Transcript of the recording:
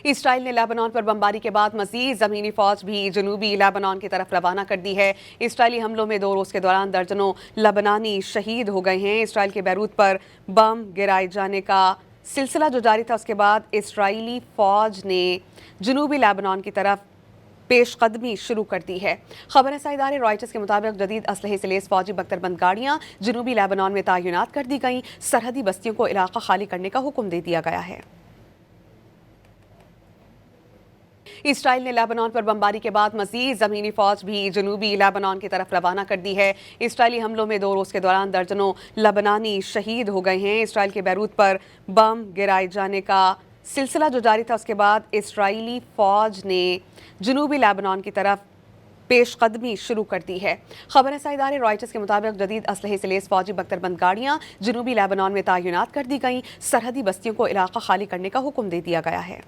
اسرائیل نے لیبنان پر بمباری کے بعد مزید زمینی فوج بھی جنوبی لیبنان کی طرف روانہ کر دی ہے۔ اسرائیلی حملوں میں 2 روز کے دوران درجنوں لبنانی شہید ہو گئے ہیں۔ اسرائیل کے بیروت پر بم گرائے جانے کا سلسلہ جو جاری تھا، اس کے بعد اسرائیلی فوج نے جنوبی لیبنان کی طرف پیش قدمی شروع کر دی ہے۔ خبر رساں ادارے رائٹرز کے مطابق جدید اسلحے سے لیس فوجی بختربند گاڑیاں جنوبی لیبنان میں تعینات کر دی گئیں۔ سرحدی بستیوں کو علاقہ خالی کرنے کا حکم دے دیا گیا ہے۔ اسرائیل نے لیبنان پر بمباری کے بعد مزید زمینی فوج بھی جنوبی لیبنان کی طرف روانہ کر دی ہے۔ اسرائیلی حملوں میں 2 روز کے دوران درجنوں لبنانی شہید ہو گئے ہیں۔ اسرائیل کے بیروت پر بم گرائے جانے کا سلسلہ جو جاری تھا، اس کے بعد اسرائیلی فوج نے جنوبی لیبنان کی طرف پیش قدمی شروع کر دی ہے۔ خبر رساں ادارے رائٹرز کے مطابق جدید اسلحے سے لیس فوجی بختربند گاڑیاں جنوبی لیبنان میں تعینات کر دی گئیں۔ سرحدی بستیوں کو علاقہ خالی کرنے کا حکم دے دیا گیا ہے۔